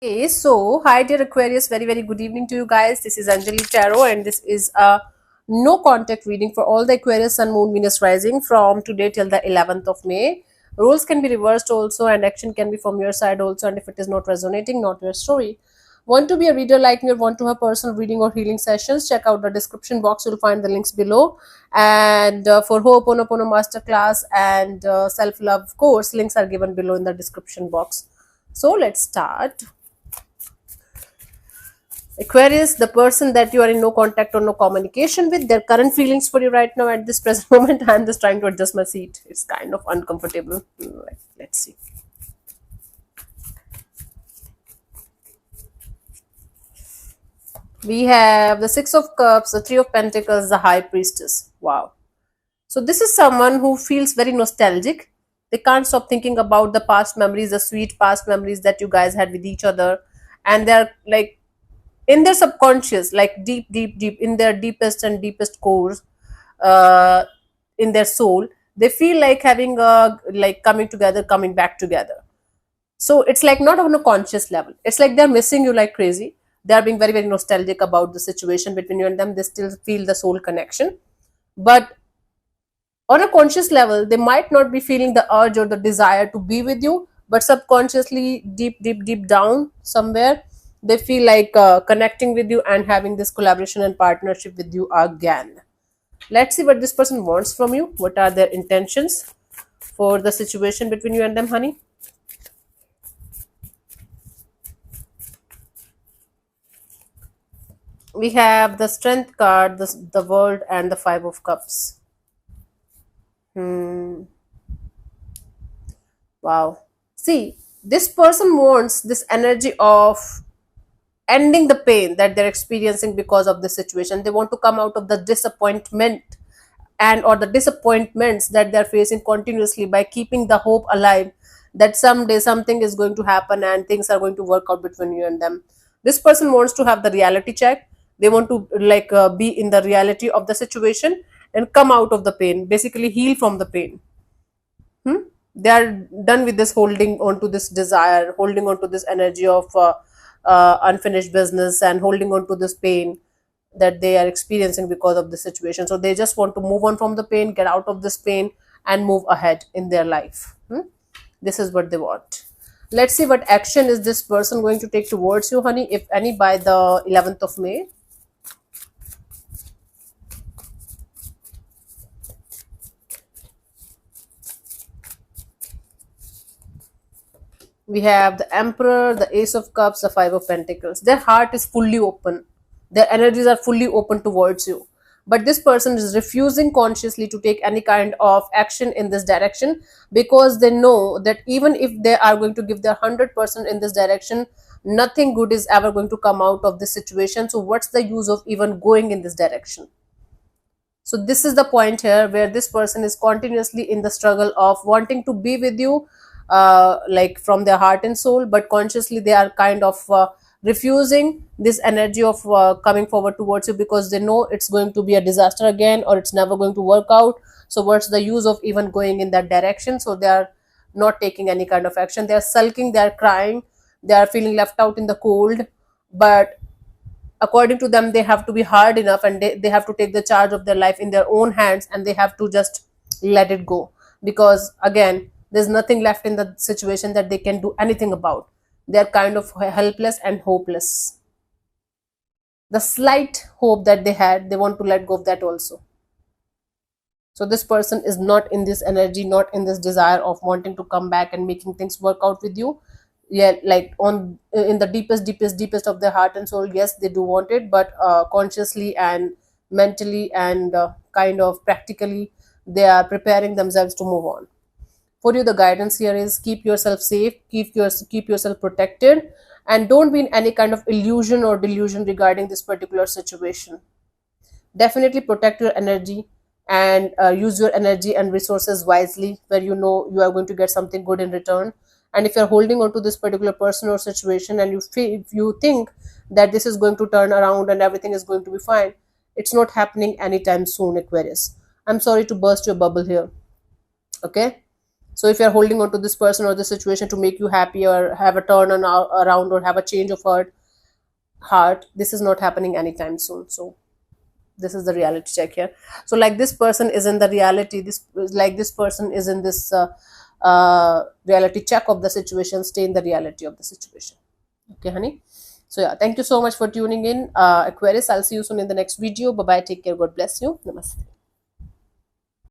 Okay, so hi dear Aquarius, very very good evening to you guys. This is Anjali Tarot, and this is a no contact reading for all the Aquarius Sun, Moon, Venus rising from today till the 11th of May. Roles can be reversed also, and action can be from your side also. And if it is not resonating, not your story. Want to be a reader like me or want to have personal reading or healing sessions? Check out the description box. You'll find the links below. And for Ho'oponopono Masterclass and Self Love course, links are given below in the description box. So let's start. Aquarius, the person that you are in no contact or no communication with, their current feelings for you right now at this present moment. I'm just trying to adjust my seat. It's kind of uncomfortable. Let's see. We have the Six of Cups, the Three of Pentacles, the High Priestess. Wow. So this is someone who feels very nostalgic. They can't stop thinking about the past memories, the sweet past memories that you guys had with each other. And they're like in their subconscious, like deep in their deepest and deepest cores, uh, in their soul, they feel like having a like coming together, coming back together. So it's like not on a conscious level, it's like they're missing you like crazy. They are being very very nostalgic about the situation between you and them. They still feel the soul connection, but on a conscious level they might not be feeling the urge or the desire to be with you, but subconsciously deep down somewhere they feel like connecting with you and having this collaboration and partnership with you again. Let's see what this person wants from you. What are their intentions for the situation between you and them, honey? We have the Strength card, the World, and the Five of Cups. Hmm. Wow. See, this person wants this energy of ending the pain that they're experiencing because of the situation. They want to come out of the disappointment and or the disappointments that they're facing continuously by keeping the hope alive that someday something is going to happen and things are going to work out between you and them. This person wants to have the reality check. They want to be in the reality of the situation and come out of the pain, basically heal from the pain. Hmm? They are done with this holding on to this desire, holding on to this energy of unfinished business, and holding on to this pain that they are experiencing because of the situation. So they just want to move on from the pain, get out of this pain, and move ahead in their life. This is what they want. Let's see what action is this person going to take towards you, honey, if any, by the 11th of May. We have the Emperor, the Ace of Cups, the Five of Pentacles. Their heart is fully open. Their energies are fully open towards you. But this person is refusing consciously to take any kind of action in this direction because they know that even if they are going to give their 100% in this direction, nothing good is ever going to come out of this situation. So, what's the use of even going in this direction? So this is the point here where this person is continuously in the struggle of wanting to be with you, like from their heart and soul, but consciously they are kind of refusing this energy of coming forward towards you because they know it's going to be a disaster again or it's never going to work out. So what's the use of even going in that direction? So they are not taking any kind of action. They are sulking, they are crying, they are feeling left out in the cold. But according to them they have to be hard enough, and they have to take the charge of their life in their own hands, and they have to just let it go, because again there's nothing left in the situation that they can do anything about. They're kind of helpless and hopeless. The slight hope that they had, they want to let go of that also. So this person is not in this energy, not in this desire of wanting to come back and making things work out with you. Yeah, like on in the deepest of their heart and soul, yes, they do want it, but consciously and mentally and kind of practically, they are preparing themselves to move on. For you, the guidance here is keep yourself safe, keep yourself protected, and don't be in any kind of illusion or delusion regarding this particular situation. Definitely protect your energy and use your energy and resources wisely, where you know you are going to get something good in return. And if you're holding on to this particular person or situation and if you think that this is going to turn around and everything is going to be fine, it's not happening anytime soon, Aquarius. I'm sorry to burst your bubble here. Okay, So if you're holding on to this person or this situation to make you happy or have a turn on around or have a change of heart, this is not happening anytime soon. So this is the reality check here. So like this person is in the reality, this person is in this reality check of the situation. Stay in the reality of the situation. Okay, honey. So yeah, thank you so much for tuning in, Aquarius. I'll see you soon in the next video. Bye bye, take care, God bless you, namaste.